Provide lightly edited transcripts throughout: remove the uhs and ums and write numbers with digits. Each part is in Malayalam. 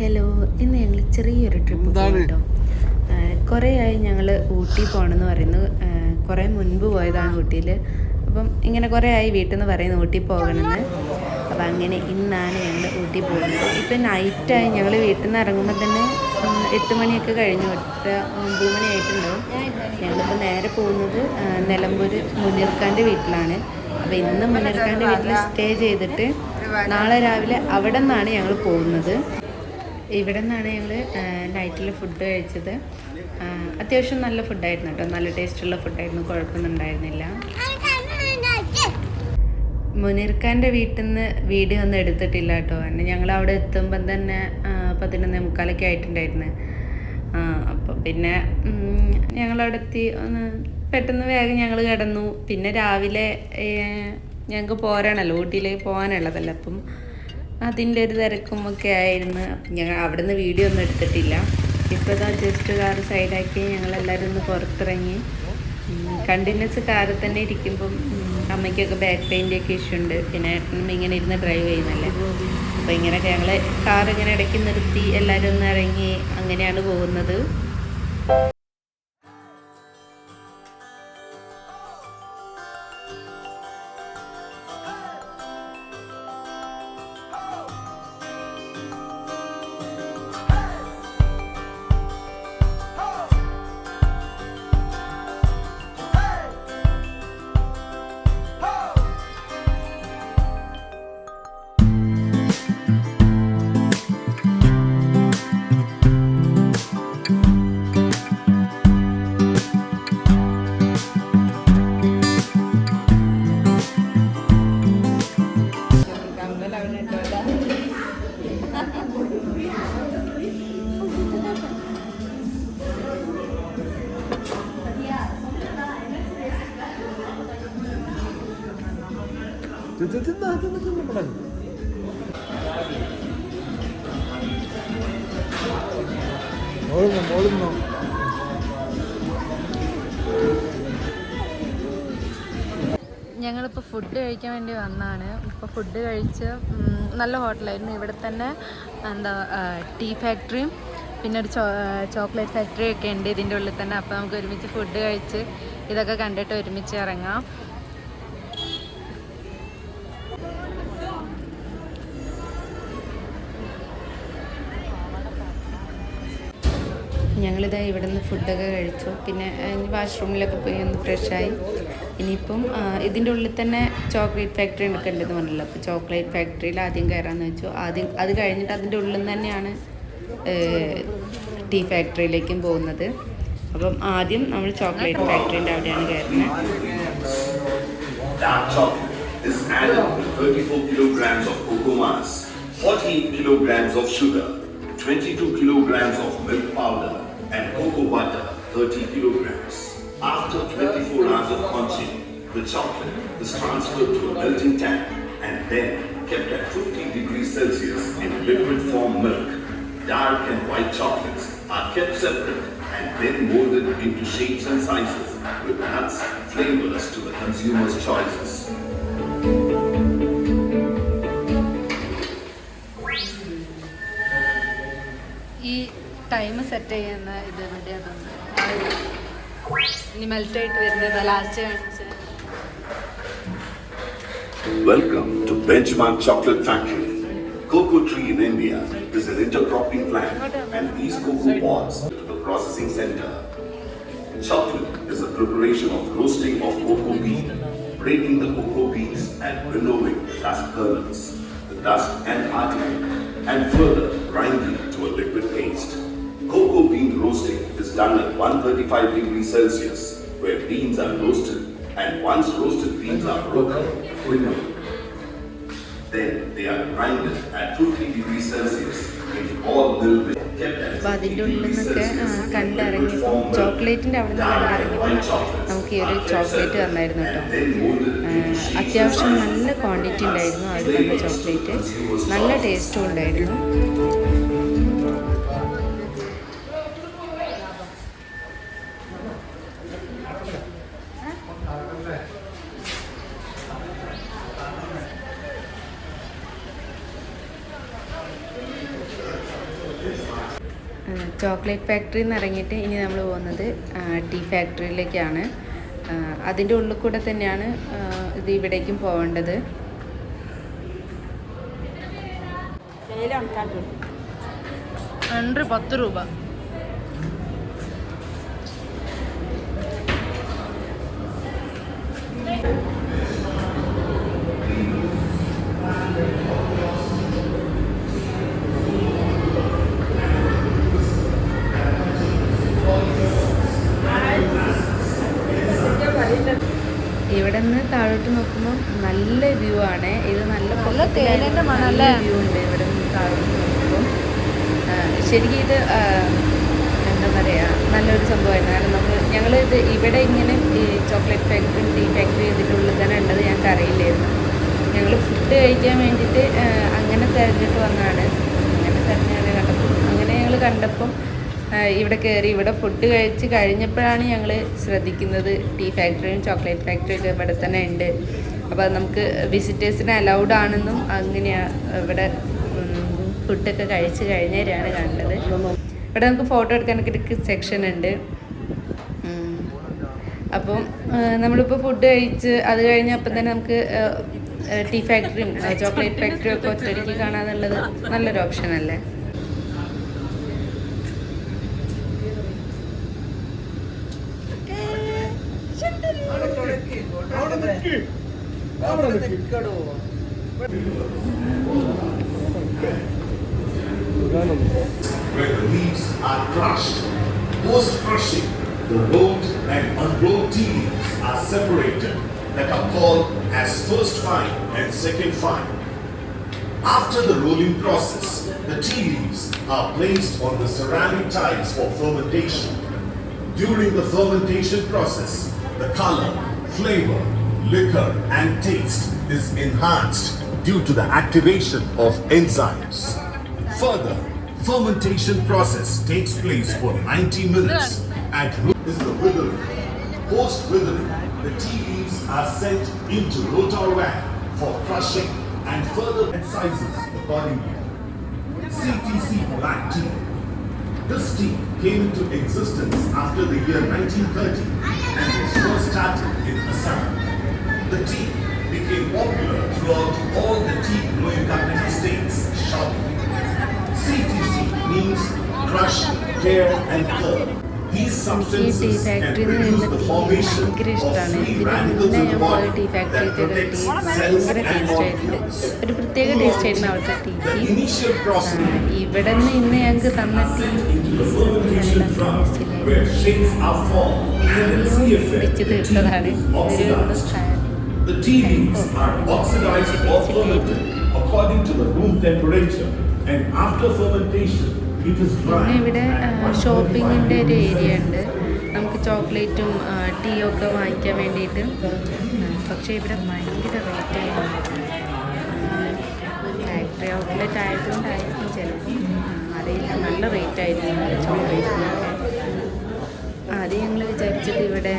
ഹലോ, ഇന്ന് ഞങ്ങൾ ചെറിയൊരു ട്രിപ്പ് പോകാം കേട്ടോ. കുറേ ആയി ഞങ്ങൾ ഊട്ടി പോകണമെന്ന് പറയുന്നു. കുറേ മുൻപ് പോയതാണ് ഊട്ടിയിൽ. അപ്പം ഇങ്ങനെ കുറേ ആയി വീട്ടിൽ നിന്ന് പറയുന്നു ഊട്ടി പോകണമെന്ന്. അപ്പം അങ്ങനെ ഇന്നാണ് ഞങ്ങൾ ഊട്ടി പോകുന്നത്. ഇപ്പം നൈറ്റായി. ഞങ്ങൾ വീട്ടിൽ നിന്ന് ഇറങ്ങുമ്പോൾ തന്നെ 8 മണിയൊക്കെ കഴിഞ്ഞു, 9 മണി ആയിട്ടുണ്ടാവും. ഞങ്ങളിപ്പോൾ നേരെ പോകുന്നത് നിലമ്പൂർ മുനീർഖാൻ്റെ വീട്ടിലാണ്. അപ്പോൾ ഇന്ന് മുനീർഖാൻ്റെ വീട്ടിൽ സ്റ്റേ ചെയ്തിട്ട് നാളെ രാവിലെ അവിടെ നിന്നാണ് ഞങ്ങൾ പോകുന്നത്. ഇവിടെ നിന്നാണ് ഞങ്ങൾ നൈറ്റിൽ ഫുഡ് കഴിച്ചത്. അത്യാവശ്യം നല്ല ഫുഡായിരുന്നു കേട്ടോ, നല്ല ടേസ്റ്റുള്ള ഫുഡായിരുന്നു, കുഴപ്പമൊന്നും ഉണ്ടായിരുന്നില്ല. മുനീർഖാൻ്റെ വീട്ടിൽ നിന്ന് വീഡിയോ ഒന്നും എടുത്തിട്ടില്ല കേട്ടോ. ഞങ്ങൾ അവിടെ എത്തുമ്പം തന്നെ 11:45 ആയിട്ടുണ്ടായിരുന്നു. അപ്പോൾ പിന്നെ ഞങ്ങളവിടെ എത്തി, പെട്ടെന്ന് വേഗം ഞങ്ങൾ കിടന്നു. പിന്നെ രാവിലെ ഞങ്ങൾക്ക് പോരാണല്ലോ, ഊട്ടിയിലേക്ക് പോകാനുള്ളതല്ല. അപ്പം അതിൻ്റെ ഒരു തിരക്കും ഒക്കെ ആയിരുന്നു. ഞങ്ങൾ അവിടെ നിന്ന് വീഡിയോ ഒന്നും എടുത്തിട്ടില്ല. ഇപ്പോൾ ഇതാ ജസ്റ്റ് കാർ സൈഡാക്കി ഞങ്ങളെല്ലാവരും ഒന്ന് പുറത്തിറങ്ങി. കണ്ടിന്യൂസ് കാറിൽ തന്നെ ഇരിക്കുമ്പം അമ്മയ്ക്കൊക്കെ ബാക്ക് പെയിൻ്റെയൊക്കെ ഇഷ്യൂ ഉണ്ട്. പിന്നെ ഇങ്ങനെ ഇരുന്ന് ഡ്രൈവ് ചെയ്യുന്നല്ലേ. അപ്പോൾ ഇങ്ങനെയൊക്കെ ഞങ്ങൾ കാർ ഇങ്ങനെ ഇടയ്ക്ക് നിർത്തി എല്ലാവരും ഒന്ന് ഇറങ്ങി അങ്ങനെയാണ് പോകുന്നത്. ഞങ്ങളിപ്പോൾ ഫുഡ് കഴിക്കാൻ വേണ്ടി വന്നതാണ്. ഇപ്പോൾ ഫുഡ് കഴിച്ച് നല്ല ഹോട്ടലായിരുന്നു. ഇവിടെ തന്നെ ടീ ഫാക്ടറിയും പിന്നെ ഒരു ചോക്ലേറ്റ് ഫാക്ടറിയും ഒക്കെ ഉണ്ട് ഇതിൻ്റെ ഉള്ളിൽ തന്നെ. അപ്പോൾ നമുക്ക് ഒരുമിച്ച് ഫുഡ് കഴിച്ച് ഇതൊക്കെ കണ്ടിട്ട് ഒരുമിച്ച് ഇറങ്ങാം. ഞങ്ങളിതാ ഇവിടെ നിന്ന് ഫുഡൊക്കെ കഴിച്ചു. പിന്നെ വാഷ്റൂമിലൊക്കെ പോയി ഒന്ന് ഫ്രഷായി. ഇനിയിപ്പം ഇതിൻ്റെ ഉള്ളിൽ തന്നെ ചോക്ലേറ്റ് ഫാക്ടറി എടുക്കേണ്ടതെന്ന് പറഞ്ഞല്ലോ. അപ്പോൾ ചോക്ലേറ്റ് ഫാക്ടറിയിൽ ആദ്യം കയറാമെന്ന് വെച്ചു. അത് കഴിഞ്ഞിട്ട് അതിൻ്റെ ഉള്ളിൽ നിന്ന് തന്നെയാണ് ടീ ഫാക്ടറിയിലേക്കും പോകുന്നത്. അപ്പം ആദ്യം നമ്മൾ ചോക്ലേറ്റ് ഫാക്ടറിൻ്റെ അവിടെയാണ് കയറുന്നത്. 22 kilograms of milk powder and cocoa butter 30 kilograms. After 24 hours of quenching, the chocolate is transferred to a melting tank and then kept at 50 degrees Celsius in liquid form milk. Dark and white chocolates are kept separate and then molded into shapes and sizes with nuts flavors to the consumer's choices. ഈ ടൈം സെറ്റ് ചെയ്യുന്ന ഇത് എവിടെയാണെന്ന് ഇനി മെൽറ്റായിട്ട് വരുന്നത് ലാസ്റ്റ് കാണിച്ച്. Welcome to Benchmark Chocolate Factory. Cocoa tree in India is an intercropping plant and these cocoa pods to the processing center. Chocolate is a preparation of roasting of cocoa bean, breaking the cocoa beans and winnowing dust kernels, the dust and article, and further grinding to a liquid paste. Cocoa bean roasting is done at 135 degrees Celsius, where beans are roasted, and once roasted beans are broken, winnowed. Then they are grinded at 50 degrees Celsius in all mill with. അപ്പോൾ അതിൻ്റെ ഉള്ളിൽ നിന്നൊക്കെ കണ്ടിറങ്ങിയപ്പോൾ ചോക്ലേറ്റിൻ്റെ അവിടെ നിന്ന് കണ്ടിറങ്ങിയപ്പോൾ നമുക്ക് ഈ ഒരു ചോക്ലേറ്റ് തന്നായിരുന്നു കേട്ടോ. അത്യാവശ്യം നല്ല ക്വാണ്ടിറ്റി ഉണ്ടായിരുന്നു അത് തന്ന ചോക്ലേറ്റ്, നല്ല ടേസ്റ്റും ഉണ്ടായിരുന്നു. ചോക്ലേറ്റ് ഫാക്ടറിയിൽ നിന്ന് ഇറങ്ങിയിട്ട് ഇനി നമ്മൾ പോകുന്നത് ടീ ഫാക്ടറിയിലേക്കാണ്. അതിൻ്റെ ഉള്ളിൽ കൂടെ തന്നെയാണ് ഇത് ഇവിടേക്കും പോകേണ്ടത്. അണ്ടർ 10 രൂപ. ഇവിടെ നിന്ന് താഴോട്ട് നോക്കുമ്പോൾ നല്ല വ്യൂ ആണ്. ഇത് നല്ല വ്യൂ ഉണ്ട് ഇവിടെ നിന്ന് താഴോട്ട് നോക്കുമ്പോൾ. ശരിക്കും ഇത് എന്താ പറയുക, നല്ലൊരു സംഭവമായിരുന്നു. കാരണം ഞങ്ങളിത് ഇവിടെ ഇങ്ങനെ ഈ ചോക്ലേറ്റ് ഫാക്ടറി ടീ ഫാക്ടറി ഇതിൻ്റെ ഉള്ളിൽ തന്നെ ഉള്ളത് ഞങ്ങൾക്ക് അറിയില്ലായിരുന്നു. ഞങ്ങൾ ഫുഡ് കഴിക്കാൻ വേണ്ടിയിട്ട് അങ്ങനെ തിരഞ്ഞിട്ട് വന്നതാണ്. അങ്ങനെ ഞങ്ങൾ കണ്ടപ്പം ഇവിടെ കയറി. ഇവിടെ ഫുഡ് കഴിച്ച് കഴിഞ്ഞപ്പോഴാണ് ഞങ്ങൾ ശ്രദ്ധിക്കുന്നത് ടീ ഫാക്ടറിയും ചോക്ലേറ്റ് ഫാക്ടറിയും ഒക്കെ ഇവിടെ തന്നെ ഉണ്ട്. അപ്പോൾ നമുക്ക് വിസിറ്റേഴ്സിന് അലൗഡ് ആണെന്നും അങ്ങനെയാണ് ഇവിടെ ഫുഡൊക്കെ കഴിച്ച് കഴിഞ്ഞവരാണ് കണ്ടത്. ഇവിടെ നമുക്ക് ഫോട്ടോ എടുക്കാനൊക്കെ സെക്ഷൻ ഉണ്ട്. അപ്പം നമ്മളിപ്പോൾ ഫുഡ് കഴിച്ച് അത് കഴിഞ്ഞപ്പം തന്നെ നമുക്ക് ടീ ഫാക്ടറിയും ചോക്ലേറ്റ് ഫാക്ടറിയും ഒക്കെ ഒറ്റയടിക്ക് കാണാന്നുള്ളത് നല്ലൊരു ഓപ്ഷനല്ലേ. Where the leaves are crushed. Post-crushing, the rolled and unrolled tea leaves are separated, that are called as first fine and second fine. After the rolling process, the tea leaves are placed on the ceramic tiles for fermentation. During the fermentation process, the color, flavor, liquor and taste is enhanced due to the activation of enzymes. Further, fermentation process takes place for 90 minutes and is the withering. Post withering, the tea leaves are sent into rotor van for crushing and further sizes accordingly. CTC black tea. This tea came into existence after the year 1930 and was first started in Assam. The tea became popular throughout all the tea growing country states. CTC means crush, tear and curl. These substances can reduce the formation of free radicals in the body that protects cells and molecules. ഒരു പ്രത്യേക ടേസ്റ്റ് ആയിരുന്നു അവിടുത്തെ The ടീക്ക്. initial process ഇവിടെ നിന്ന് ഇന്ന് ഞങ്ങൾക്ക് തന്ന tea into the fermentation drum where shapes are formed and the C effect വെച്ച് തീർത്തതാണ്. ഇതൊരു The tea leaves are oxidized or fermented according to the room temperature, and after fermentation it is പിന്നെ dried. ഇവിടെ ഷോപ്പിങ്ങിൻ്റെ ഒരു ഏരിയ ഉണ്ട്. നമുക്ക് ചോക്ലേറ്റും ടീയും ഒക്കെ വാങ്ങിക്കാൻ വേണ്ടിയിട്ട്. പക്ഷേ ഇവിടെ ഭയങ്കര റേറ്റ് ആയിരുന്നു. ഫാക്ടറി ഔട്ട്ലെറ്റ് ആയതുകൊണ്ടായിരിക്കും ചിലപ്പോൾ, അറിയില്ല. നല്ല റേറ്റ് ആയിരുന്നു ചോക്ലേറ്റിനൊക്കെ. ആദ്യം ഞങ്ങൾ വിചാരിച്ചത് ഇവിടെ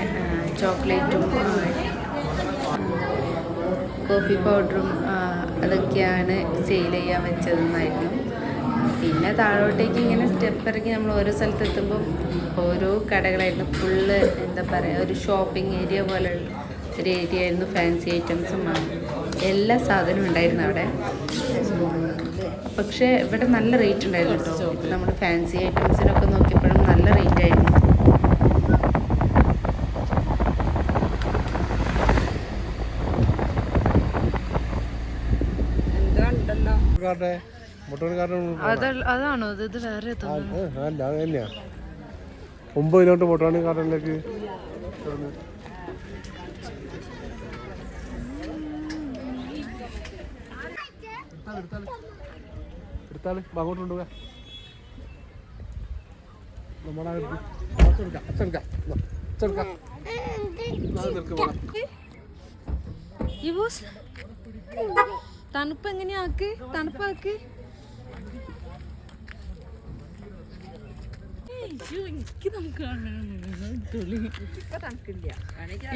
ചോക്ലേറ്റും കോഫി പൗഡറും അതൊക്കെയാണ് സെയിൽ ചെയ്യാൻ വെച്ചതെന്നായിരുന്നു. പിന്നെ താഴോട്ടേക്ക് ഇങ്ങനെ സ്റ്റെപ്പ് ഇറങ്ങി നമ്മൾ ഓരോ സ്ഥലത്തെത്തുമ്പോൾ ഓരോ കടകളായിരുന്നു. ഫുള്ള് എന്താ പറയുക, ഒരു ഷോപ്പിംഗ് ഏരിയ പോലെ ഒരു ഏരിയ ആയിരുന്നു. ഫാൻസി ഐറ്റംസും എല്ലാ സാധനവും ഉണ്ടായിരുന്നു അവിടെ. പക്ഷേ ഇവിടെ നല്ല റേറ്റ് ഉണ്ടായിരുന്നു കേട്ടോ. ഇപ്പം നമ്മൾ ഫാൻസി ഐറ്റംസിനൊക്കെ നോക്കിയപ്പോഴും നല്ല റേറ്റ് ആയിരുന്നു. അതാണോ ഇത്? വേറെ അല്ല, അത് തന്നെയാ 9 കിലോമീറ്റർ ബൊട്ടാണിക് ഗാർഡനിലേക്ക്. എടുത്താല് അങ്ങോട്ട് കൊണ്ടുപോകാം. തണുപ്പ് എങ്ങനെയാക്ക്? തണുപ്പാക്ക്.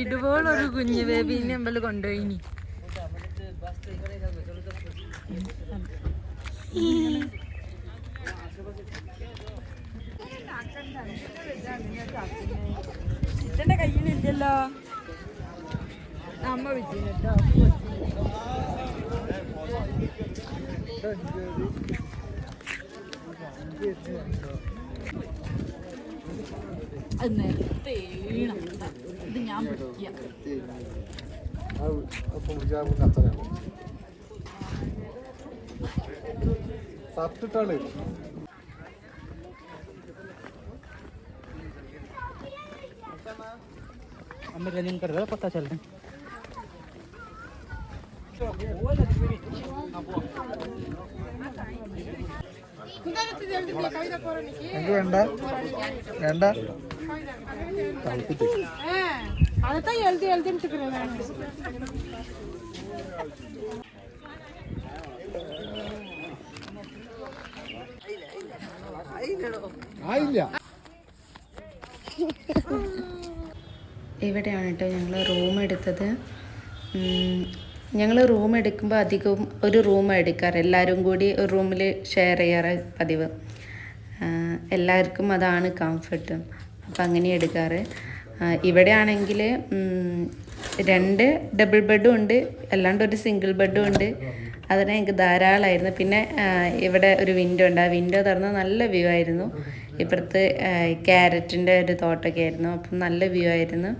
ഇതുപോലൊരു കുഞ്ഞു ബേബീനെ അമ്പല് കൊണ്ടുപോയിനി. ഇതെന്റെ കയ്യിലില്ലല്ലോ. അമ്മ വെച്ചിട്ടോ അത് നേരത്തെ വീണം. ഇത് ഞാൻ പിടിക്കാം. സത്തിട്ടാണ് हमें रनिंग कर रहा है पता चल रहा है വേണ്ട വേണ്ട അതൊക്കെ എഴുതി എഴുതിട്ടിരിക്കുന്നത് ആയില്ല. ഇവിടെയാണ് കേട്ടോ ഞങ്ങൾ റൂം എടുത്തത്. ഞങ്ങൾ റൂം എടുക്കുമ്പോൾ അധികവും ഒരു റൂമാണ് എടുക്കാറ്. എല്ലാവരും കൂടി ഒരു റൂമിൽ ഷെയർ ചെയ്യാറ് പതിവ്. എല്ലാവർക്കും അതാണ് കംഫർട്ട്. അപ്പം അങ്ങനെ എടുക്കാറ്. ഇവിടെ ആണെങ്കിൽ 2 ഡബിൾ ബെഡും ഉണ്ട്, അല്ലാണ്ട് ഒരു സിംഗിൾ ബെഡും ഉണ്ട്. അതിന് എനിക്ക് ധാരാളമായിരുന്നു. പിന്നെ ഇവിടെ ഒരു വിൻഡോ ഉണ്ട്. ആ വിൻഡോ തുറന്ന് നല്ല വ്യൂ ആയിരുന്നു. ഇപ്പുറത്ത് ക്യാരറ്റിൻ്റെ ഒരു തോട്ടമൊക്കെ ആയിരുന്നു. അപ്പം നല്ല വ്യൂ ആയിരുന്നു.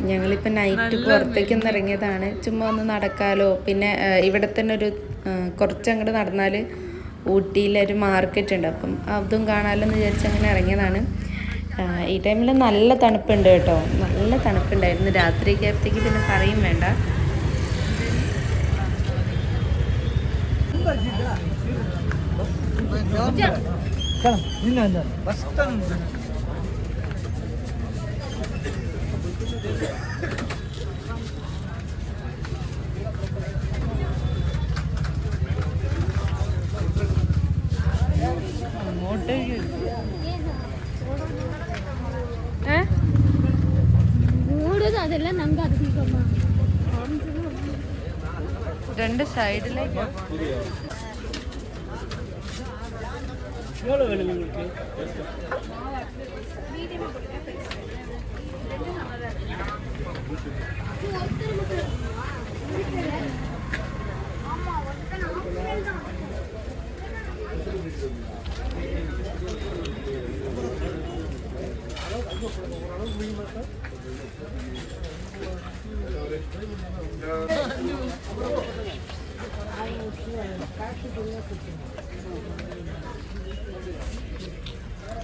ഞങ്ങളിപ്പോൾ നൈറ്റ് പുറത്തേക്കൊന്ന് ഇറങ്ങിയതാണ്. ചുമ്മാ ഒന്ന് നടക്കാലോ. പിന്നെ ഇവിടെ തന്നെ ഒരു കുറച്ചങ്ങോട്ട് നടന്നാൽ ഊട്ടിയിലൊരു മാർക്കറ്റ് ഉണ്ട്. അപ്പം അതും കാണാമല്ലോ എന്ന് വിചാരിച്ച് അങ്ങനെ ഇറങ്ങിയതാണ്. ഈ ടൈമിൽ നല്ല തണുപ്പുണ്ട് കേട്ടോ. നല്ല തണുപ്പുണ്ടായിരുന്നു. രാത്രിയൊക്കെ ആയപ്പോഴത്തേക്ക് പിന്നെ പറയും വേണ്ട. അതെല്ലാം നമുക്ക് അധികം 2 സൈഡിലേക്ക്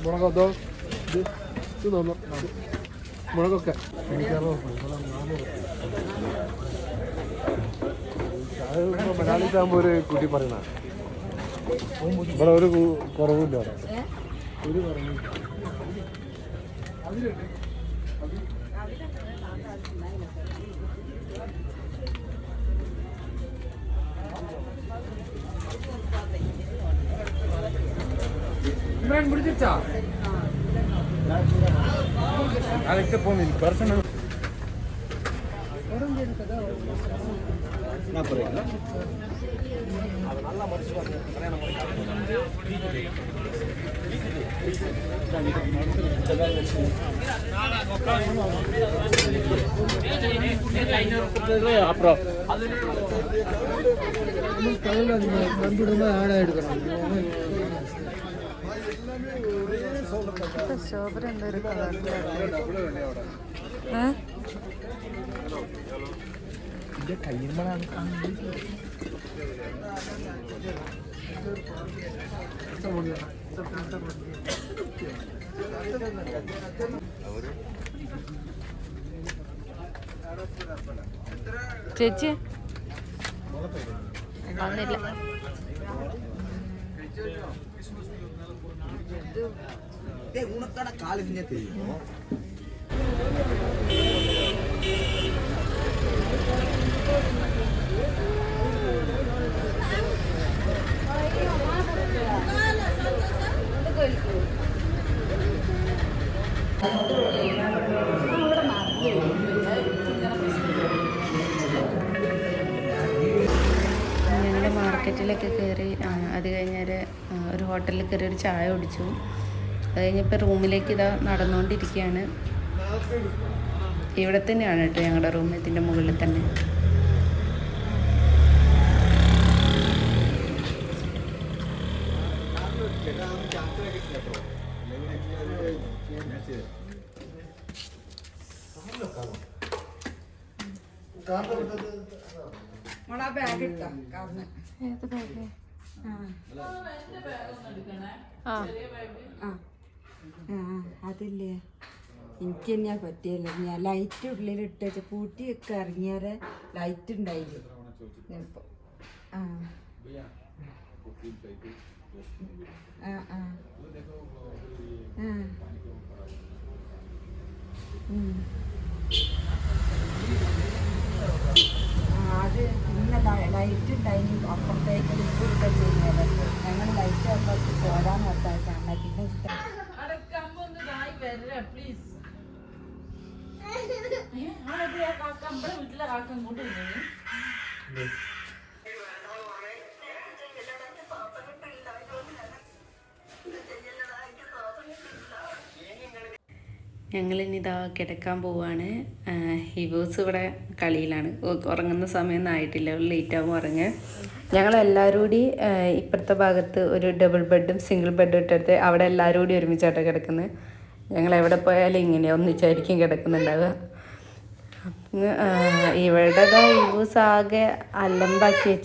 മുളകോ ഇത് തോന്നും മുളകൊക്കെ മലയാളിക്കാകുമ്പോൾ ഒരു കുട്ടി പറയണ ഇവിടെ ഒരു കുറവില്ല. ഒരു കുറവില്ല. പിടിച്ചാ അതൊക്കെ പോകുന്നില്ല പേഴ്സണൽ அப்புறம் ஆடா எடுக்கணும். ശോഭന എന്തൊരു കളറില്ല. ചേച്ചി വന്നില്ല. உனக்கான காலேஜ்னே தெரியும். മാർക്കറ്റിലൊക്കെ കയറി അത് കഴിഞ്ഞാൽ ഒരു ഹോട്ടലിൽ കയറി ഒരു ചായ കുടിച്ചു. അത് കഴിഞ്ഞപ്പോൾ റൂമിലേക്ക് ഇതാ നടന്നുകൊണ്ടിരിക്കുകയാണ്. ഇവിടെ തന്നെയാണ് കേട്ടോ ഞങ്ങളുടെ റൂം, ഇതിൻ്റെ മുകളിൽ തന്നെ. അതില്ലേ എനിക്ക് തന്നെയാ പറ്റിയല്ല. ഞാൻ ലൈറ്റ് ഉള്ളിലിട്ട് പൂട്ടി ഒക്കെ ഇറങ്ങിയാല് ലൈറ്റ് ഉണ്ടായില്ലേ ഇപ്പൊ. ആ ആ ആ അത് പിന്നെ ലൈറ്റ് ഉണ്ടായി അപ്പുറത്തേക്ക് ഇപ്പൊക്കെ ചെയ്യുന്നത്. ഞങ്ങൾ ലൈറ്റ് അപ്പുറത്ത് പോരാൻ നിർത്തായിട്ടാണ്. പിന്നെ വീട്ടിലെ കാക്ക ഇങ്ങോട്ട് വരുന്നത് ഞങ്ങളിനി ഇതാ കിടക്കാൻ പോവാണ്. ഹിബൂസ് ഇവിടെ കളിയിലാണ്. ഉറങ്ങുന്ന സമയമൊന്നും ആയിട്ടില്ല, ലേറ്റ് ആകുമ്പോൾ ഉറങ്ങുക. ഞങ്ങളെല്ലാവരും കൂടി ഇപ്പുറത്തെ ഭാഗത്ത് ഒരു ഡബിൾ ബെഡും സിംഗിൾ ബെഡും ഇട്ടെടുത്ത് അവിടെ എല്ലാവരും കൂടി ഒരുമിച്ചായിട്ടാണ് കിടക്കുന്നത്. ഞങ്ങൾ എവിടെ പോയാലും ഇങ്ങനെ ഒന്നിച്ചായിരിക്കും കിടക്കുന്നുണ്ടാവുക. ഇവിടെ ഹിബൂസ് ആകെ അലമ്പാക്കി വെച്ച്